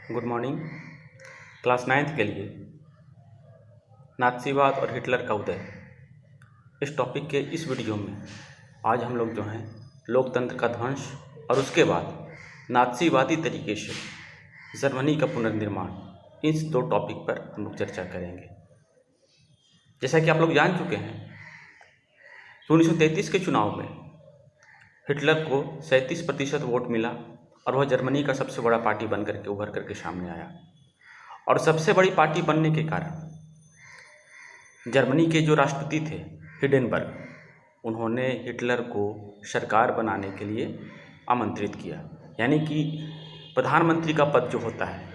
Good morning. Class 9th के लिए नात्सीवाद और हिटलर का उदय, इस टॉपिक के इस वीडियो में आज हम लोग जो हैं लोकतंत्र का ध्वंस और उसके बाद नात्सीवादी तरीके से जर्मनी का पुनर्निर्माण, इस दो टॉपिक पर हम लोग चर्चा करेंगे। जैसा कि आप लोग जान चुके हैं कि 1933 के चुनाव में हिटलर को 37% वोट मिला और वह जर्मनी का सबसे बड़ा पार्टी बन करके उभर करके सामने आया। और सबसे बड़ी पार्टी बनने के कारण जर्मनी के जो राष्ट्रपति थे हिडेनबर्ग, उन्होंने हिटलर को सरकार बनाने के लिए आमंत्रित किया। यानी कि प्रधानमंत्री का पद जो होता है,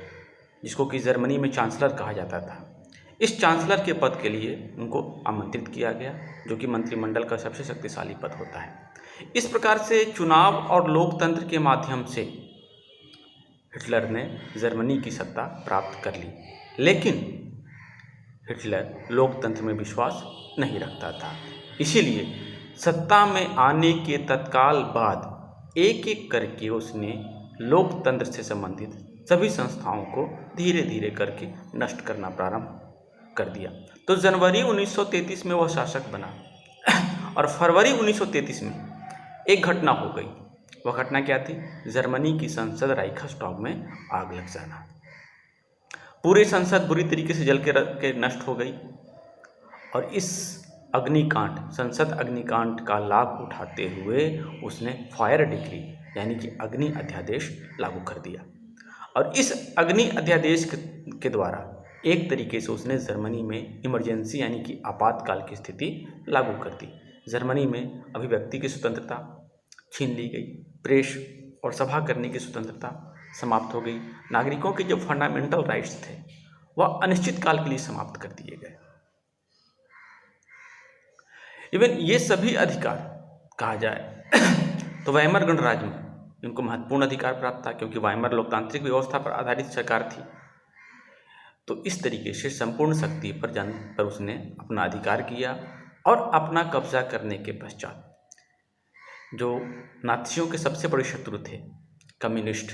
जिसको कि जर्मनी में चांसलर कहा जाता था, इस चांसलर के पद के लिए उनको आमंत्रित किया गया, जो कि मंत्रिमंडल का सबसे शक्तिशाली पद होता है। इस प्रकार से चुनाव और लोकतंत्र के माध्यम से हिटलर ने जर्मनी की सत्ता प्राप्त कर ली। लेकिन हिटलर लोकतंत्र में विश्वास नहीं रखता था, इसीलिए सत्ता में आने के तत्काल बाद एक एक करके उसने लोकतंत्र से संबंधित सभी संस्थाओं को धीरे धीरे करके नष्ट करना प्रारंभ कर दिया। तो जनवरी 1933 में वह शासक बना और फरवरी 1933 में एक घटना हो गई। वह घटना क्या थी? जर्मनी की संसद राइख्सटैग में आग लग जाना। पूरी संसद बुरी तरीके से जल के नष्ट हो गई और इस अग्निकांड, संसद अग्निकांड का लाभ उठाते हुए उसने फायर डिक्री यानी कि अग्नि अध्यादेश लागू कर दिया। और इस अग्नि अध्यादेश के द्वारा एक तरीके से उसने जर्मनी में इमरजेंसी यानी कि आपातकाल की स्थिति लागू कर दी। जर्मनी में अभिव्यक्ति की स्वतंत्रता छीन ली गई, प्रेस और सभा करने की स्वतंत्रता समाप्त हो गई। नागरिकों के जो फंडामेंटल राइट्स थे वह अनिश्चित काल के लिए समाप्त कर दिए गए। इवन ये सभी अधिकार कहा जाए तो वाइमर गणराज्य में इनको महत्वपूर्ण अधिकार प्राप्त था, क्योंकि वाइमर लोकतांत्रिक व्यवस्था पर आधारित सरकार थी। तो इस तरीके से संपूर्ण शक्ति पर उसने अपना अधिकार किया और अपना कब्जा करने के पश्चात जो नात्सियों के सबसे बड़े शत्रु थे कम्युनिस्ट,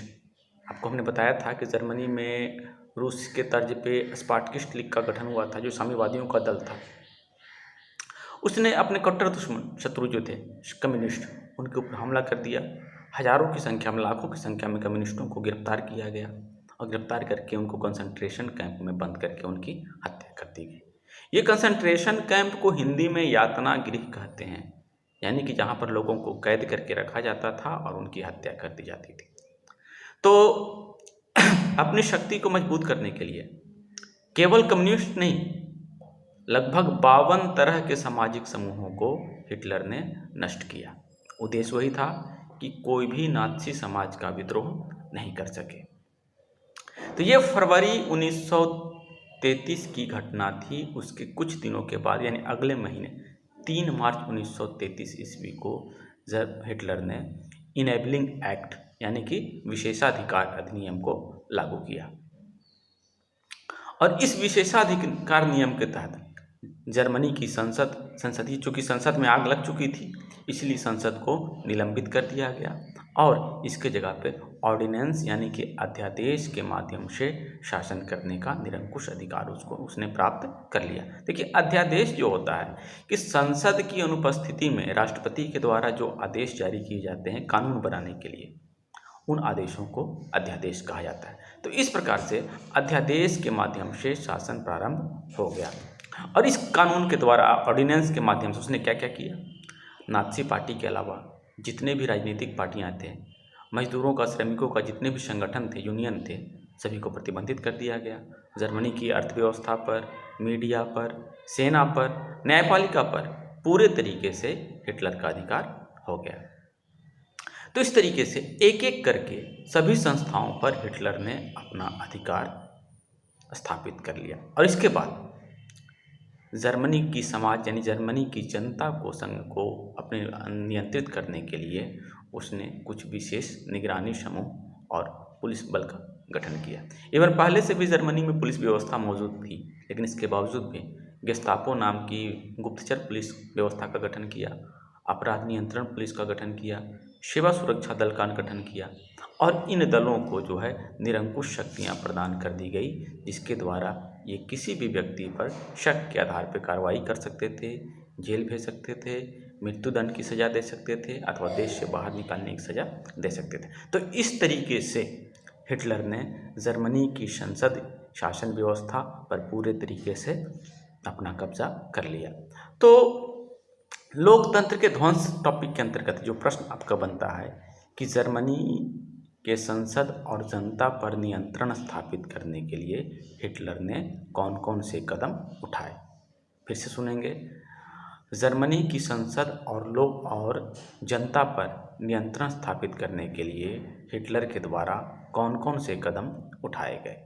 आपको हमने बताया था कि जर्मनी में रूस के तर्ज पे स्पार्टकिस्ट लीग का गठन हुआ था, जो साम्यवादियों का दल था। उसने अपने कट्टर दुश्मन शत्रु जो थे कम्युनिस्ट, उनके ऊपर हमला कर दिया। हजारों की संख्या में, लाखों की संख्या में कम्युनिस्टों को गिरफ्तार किया गया और गिरफ्तार करके उनको कंसंट्रेशन कैंप में बंद करके उनकी हत्या कर दी गई। ये कंसंट्रेशन कैंप को हिंदी में यातना गृह कहते हैं, यानी कि जहाँ पर लोगों को कैद करके रखा जाता था और उनकी हत्या कर दी जाती थी। तो अपनी शक्ति को मजबूत करने के लिए केवल कम्युनिस्ट नहीं, लगभग 52 तरह के सामाजिक समूहों को हिटलर ने नष्ट किया। उद्देश्य वही था कि कोई भी नात्सी समाज का विद्रोह नहीं कर सके। तो ये फरवरी 1933 की घटना थी। उसके कुछ दिनों के बाद यानी अगले महीने 3 मार्च 1933 ईस्वी को जब हिटलर ने इनेबलिंग एक्ट यानी कि विशेषाधिकार अधिनियम को लागू किया। और इस विशेषाधिकार नियम के तहत जर्मनी की संसदीय, चूँकि संसद में आग लग चुकी थी, इसलिए संसद को निलंबित कर दिया गया और इसके जगह पे ऑर्डिनेंस यानी कि अध्यादेश के माध्यम से शासन करने का निरंकुश अधिकार उसने प्राप्त कर लिया। देखिए, अध्यादेश जो होता है कि संसद की अनुपस्थिति में राष्ट्रपति के द्वारा जो आदेश जारी किए जाते हैं कानून बनाने के लिए, उन आदेशों को अध्यादेश कहा जाता है। तो इस प्रकार से अध्यादेश के माध्यम से शासन प्रारंभ हो गया। और इस कानून के द्वारा, ऑर्डिनेंस के माध्यम से उसने क्या क्या किया? नात्सी पार्टी के अलावा जितने भी राजनीतिक पार्टियां थे, मजदूरों का, श्रमिकों का जितने भी संगठन थे, यूनियन थे, सभी को प्रतिबंधित कर दिया गया। जर्मनी की अर्थव्यवस्था पर, मीडिया पर, सेना पर, न्यायपालिका पर पूरे तरीके से हिटलर का अधिकार हो गया। तो इस तरीके से एक एक करके सभी संस्थाओं पर हिटलर ने अपना अधिकार स्थापित कर लिया। और इसके बाद जर्मनी की समाज यानी जर्मनी की जनता को, संघ को अपने नियंत्रित करने के लिए उसने कुछ विशेष निगरानी समूह और पुलिस बल का गठन किया। इवन पहले से भी जर्मनी में पुलिस व्यवस्था मौजूद थी, लेकिन इसके बावजूद भी गेस्टापो नाम की गुप्तचर पुलिस व्यवस्था का गठन किया, अपराध नियंत्रण पुलिस का गठन किया, सेवा सुरक्षा दल का गठन किया और इन दलों को जो है निरंकुश शक्तियां प्रदान कर दी गई, जिसके द्वारा ये किसी भी व्यक्ति पर शक के आधार पर कार्रवाई कर सकते थे, जेल भेज सकते थे, मृत्युदंड की सज़ा दे सकते थे अथवा देश से बाहर निकालने की सज़ा दे सकते थे। तो इस तरीके से हिटलर ने जर्मनी की संसद शासन व्यवस्था पर पूरे तरीके से अपना कब्जा कर लिया। तो लोकतंत्र के ध्वंस टॉपिक के अंतर्गत जो प्रश्न आपका बनता है कि जर्मनी के संसद और जनता पर नियंत्रण स्थापित करने के लिए हिटलर ने कौन कौन से कदम उठाए, फिर से सुनेंगे। जर्मनी की संसद और लोग और जनता पर नियंत्रण स्थापित करने के लिए हिटलर के द्वारा कौन कौन से कदम उठाए गए।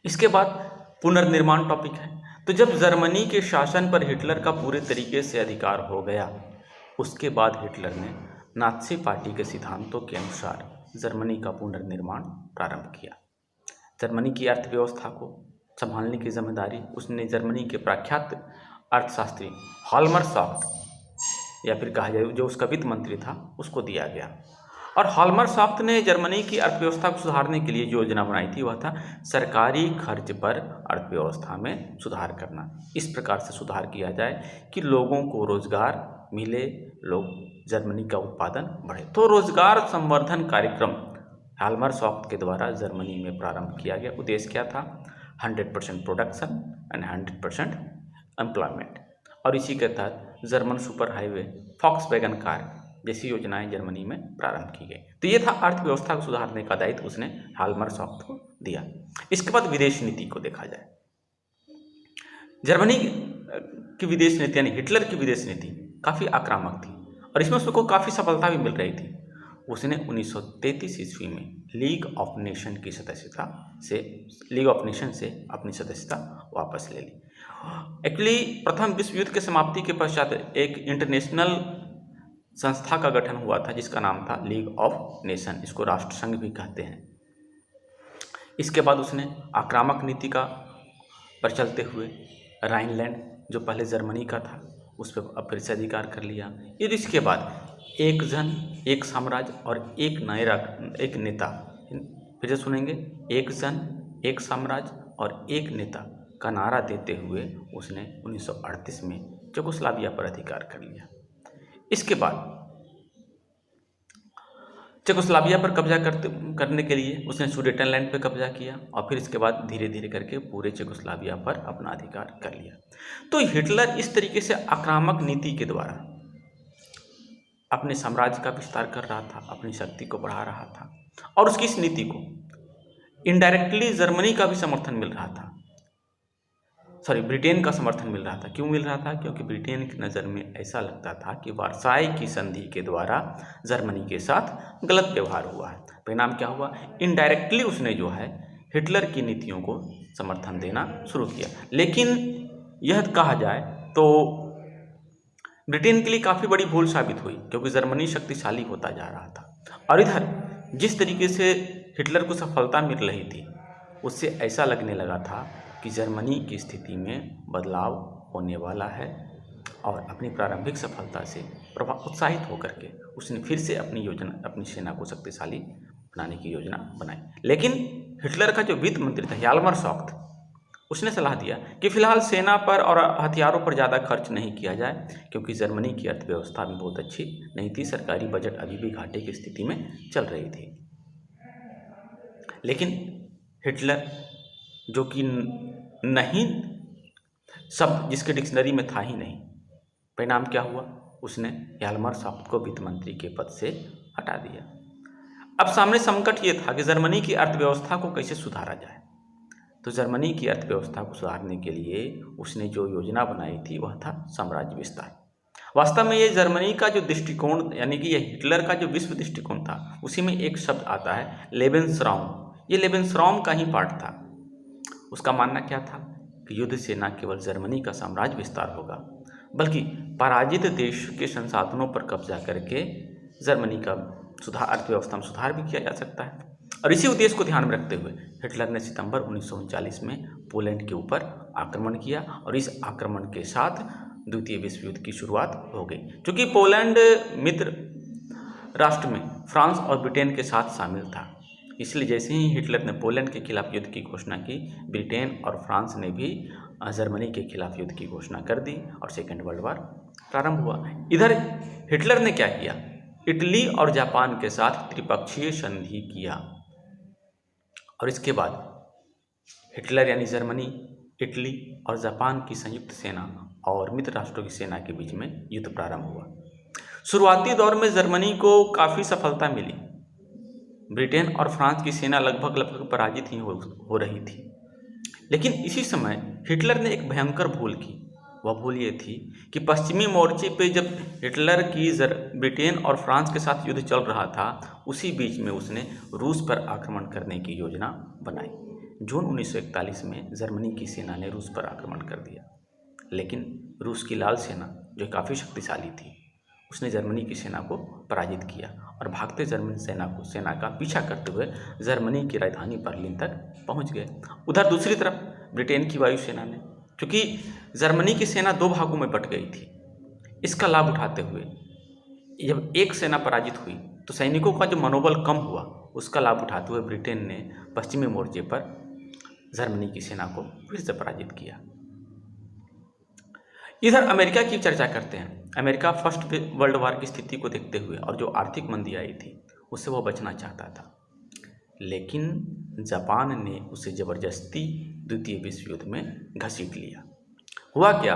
इसके बाद पुनर्निर्माण टॉपिक है। तो जब जर्मनी के शासन पर हिटलर का पूरे तरीके से अधिकार हो गया, उसके बाद हिटलर ने नात्सी पार्टी के सिद्धांतों के अनुसार जर्मनी का पुनर्निर्माण प्रारंभ किया। जर्मनी की अर्थव्यवस्था को संभालने की जिम्मेदारी उसने जर्मनी के प्रख्यात अर्थशास्त्री हाल्मरशॉफ्ट या फिर कहा जाए जो उसका वित्त मंत्री था उसको दिया गया। और हाल्मरशॉफ्ट ने जर्मनी की अर्थव्यवस्था को सुधारने के लिए जो योजना बनाई थी वह था सरकारी खर्च पर अर्थव्यवस्था में सुधार करना। इस प्रकार से सुधार किया जाए कि लोगों को रोजगार मिले, लोग जर्मनी का उत्पादन बढ़े। तो रोजगार संवर्धन कार्यक्रम हाल्मरशॉफ्ट के द्वारा जर्मनी में प्रारंभ किया गया। उद्देश्य क्या था? 100% प्रोडक्शन एंड 100% एम्प्लॉयमेंट। और इसी के तहत German super highway, Volkswagen car जैसी योजनाएं जर्मनी में प्रारंभ की गई। तो ये था अर्थव्यवस्था को सुधारने का दायित्व उसने हाल्मरशॉफ्ट को दिया। इसके बाद विदेश नीति को देखा जाए। जर्मनी की विदेश नीति यानी हिटलर की विदेश नीति काफ़ी आक्रामक थी और इसमें उसको काफ़ी सफलता भी मिल रही थी। उसने 1933 ईस्वी में लीग ऑफ नेशन से अपनी सदस्यता वापस ले ली। एक्चुअली प्रथम विश्व युद्ध के समाप्ति के पश्चात एक इंटरनेशनल संस्था का गठन हुआ था जिसका नाम था लीग ऑफ नेशन, इसको राष्ट्र संघ भी कहते हैं। इसके बाद उसने आक्रामक नीति का पर चलते हुए राइनलैंड जो पहले जर्मनी का था उस पर अब फिर से अधिकार कर लिया। इसके बाद एक जन एक साम्राज्य और एक नेता, फिर से सुनेंगे, एक जन एक साम्राज्य और एक नेता का नारा देते हुए उसने 1938 में चेकोस्लोवाकिया पर अधिकार कर लिया। इसके बाद चेकोस्लोवाकिया पर कब्जा करने के लिए उसने सुडेटनलैंड पर कब्जा किया और फिर इसके बाद धीरे धीरे करके पूरे चेकोस्लोवाकिया पर अपना अधिकार कर लिया। तो हिटलर इस तरीके से आक्रामक नीति के द्वारा अपने साम्राज्य का विस्तार कर रहा था, अपनी शक्ति को बढ़ा रहा था और उसकी इस नीति को इनडायरेक्टली जर्मनी का भी समर्थन मिल रहा था, ब्रिटेन का समर्थन मिल रहा था। क्यों मिल रहा था? क्योंकि ब्रिटेन की नज़र में ऐसा लगता था कि वर्साई की संधि के द्वारा जर्मनी के साथ गलत व्यवहार हुआ है। परिणाम क्या हुआ? इनडायरेक्टली उसने जो है हिटलर की नीतियों को समर्थन देना शुरू किया। लेकिन यह कहा जाए तो ब्रिटेन के लिए काफ़ी बड़ी भूल साबित हुई क्योंकि जर्मनी शक्तिशाली होता जा रहा था और इधर जिस तरीके से हिटलर को सफलता मिल रही थी उससे ऐसा लगने लगा था कि जर्मनी की स्थिति में बदलाव होने वाला है और अपनी प्रारंभिक सफलता से उत्साहित होकर के उसने फिर से अपनी सेना को शक्तिशाली बनाने की योजना बनाई। लेकिन हिटलर का जो वित्त मंत्री था हाल्मरशॉफ्ट, उसने सलाह दिया कि फिलहाल सेना पर और हथियारों पर ज़्यादा खर्च नहीं किया जाए क्योंकि जर्मनी की अर्थव्यवस्था भी बहुत अच्छी नहीं थी, सरकारी बजट अभी भी घाटे की स्थिति में चल रही थी। लेकिन हिटलर जो कि नहीं शब्द जिसके डिक्शनरी में था ही नहीं, परिणाम क्या हुआ? उसने हाल्मरशॉफ्ट को वित्त मंत्री के पद से हटा दिया। अब सामने संकट ये था कि जर्मनी की अर्थव्यवस्था को कैसे सुधारा जाए। तो जर्मनी की अर्थव्यवस्था को सुधारने के लिए उसने जो योजना बनाई थी वह था साम्राज्य विस्तार। वास्तव में ये जर्मनी का जो दृष्टिकोण यानी कि ये हिटलर का जो विश्व दृष्टिकोण था उसी में एक शब्द आता है लेबेन्सराउम। ये लेबेन्सराउम का ही पार्ट था। उसका मानना क्या था कि युद्ध से न केवल जर्मनी का साम्राज्य विस्तार होगा बल्कि पराजित देश के संसाधनों पर कब्जा करके जर्मनी का अर्थव्यवस्था में सुधार भी किया जा सकता है। और इसी उद्देश्य को ध्यान में रखते हुए हिटलर ने सितंबर 1939 में पोलैंड के ऊपर आक्रमण किया और इस आक्रमण के साथ द्वितीय विश्व युद्ध की शुरुआत हो गई। क्योंकि पोलैंड मित्र राष्ट्र में फ्रांस और ब्रिटेन के साथ शामिल था। इसलिए जैसे ही हिटलर ने पोलैंड के खिलाफ युद्ध की घोषणा की, ब्रिटेन और फ्रांस ने भी जर्मनी के खिलाफ युद्ध की घोषणा कर दी और सेकेंड वर्ल्ड वॉर प्रारंभ हुआ। इधर हिटलर ने क्या किया, इटली और जापान के साथ त्रिपक्षीय संधि किया और इसके बाद हिटलर यानी जर्मनी, इटली और जापान की संयुक्त सेना और मित्र राष्ट्रों की सेना के बीच में युद्ध प्रारंभ हुआ। शुरुआती दौर में जर्मनी को काफ़ी सफलता मिली। ब्रिटेन और फ्रांस की सेना लगभग पराजित ही हो रही थी। लेकिन इसी समय हिटलर ने एक भयंकर भूल की। वह भूल ये थी कि पश्चिमी मोर्चे पे जब हिटलर की ब्रिटेन और फ्रांस के साथ युद्ध चल रहा था, उसी बीच में उसने रूस पर आक्रमण करने की योजना बनाई। जून 1941 में जर्मनी की सेना ने रूस पर आक्रमण कर दिया, लेकिन रूस की लाल सेना जो काफ़ी शक्तिशाली थी, उसने जर्मनी की सेना को पराजित किया और भागते जर्मनी सेना का पीछा करते हुए जर्मनी की राजधानी बर्लिन तक पहुंच गए। उधर दूसरी तरफ ब्रिटेन की वायुसेना ने, क्योंकि जर्मनी की सेना दो भागों में बट गई थी, इसका लाभ उठाते हुए जब एक सेना पराजित हुई तो सैनिकों का जो मनोबल कम हुआ, उसका लाभ उठाते हुए ब्रिटेन ने पश्चिमी मोर्चे पर जर्मनी की सेना को फिर से पराजित किया। इधर अमेरिका की चर्चा करते हैं। अमेरिका फर्स्ट वर्ल्ड वॉर की स्थिति को देखते हुए और जो आर्थिक मंदी आई थी उससे वह बचना चाहता था, लेकिन जापान ने उसे ज़बरदस्ती द्वितीय विश्व युद्ध में घसीट लिया। हुआ क्या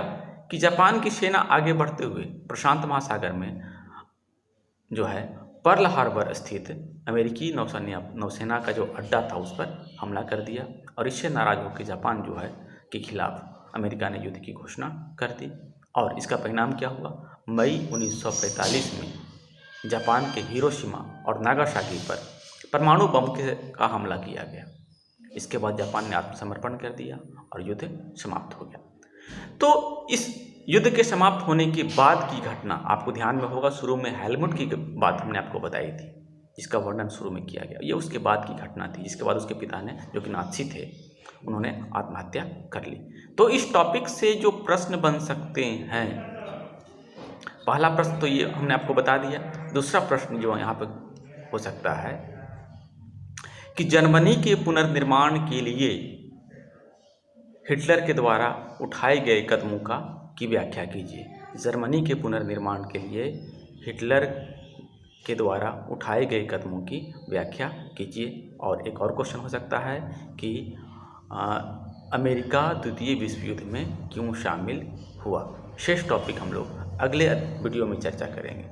कि जापान की सेना आगे बढ़ते हुए प्रशांत महासागर में जो है पर्ल हार्बर स्थित अमेरिकी नौसेना का जो अड्डा था उस पर हमला कर दिया और इससे नाराज होकर जापान जो है के खिलाफ अमेरिका ने युद्ध की घोषणा कर दी। और इसका परिणाम क्या हुआ, मई 1945 में जापान के हिरोशिमा और नागासाकी पर परमाणु बम का हमला किया गया। इसके बाद जापान ने आत्मसमर्पण कर दिया और युद्ध समाप्त हो गया। तो इस युद्ध के समाप्त होने के बाद की घटना आपको ध्यान में होगा, शुरू में हेलमुट की बात हमने आपको बताई थी, जिसका वर्णन शुरू में किया गया। ये उसके बाद की घटना थी, जिसके बाद उसके पिता ने, जो कि नाज़ी थे, उन्होंने आत्महत्या कर ली। तो इस टॉपिक से जो प्रश्न बन सकते हैं, पहला प्रश्न तो ये हमने आपको बता दिया। दूसरा प्रश्न जो यहाँ पर हो सकता है कि जर्मनी के पुनर्निर्माण के लिए हिटलर के द्वारा उठाए गए कदमों की व्याख्या कीजिए। जर्मनी के पुनर्निर्माण के लिए हिटलर के द्वारा उठाए गए कदमों की व्याख्या कीजिए। और एक और क्वेश्चन हो सकता है कि अमेरिका द्वितीय विश्व युद्ध में क्यों शामिल हुआ। शेष टॉपिक हम लोग अगले वीडियो में चर्चा करेंगे।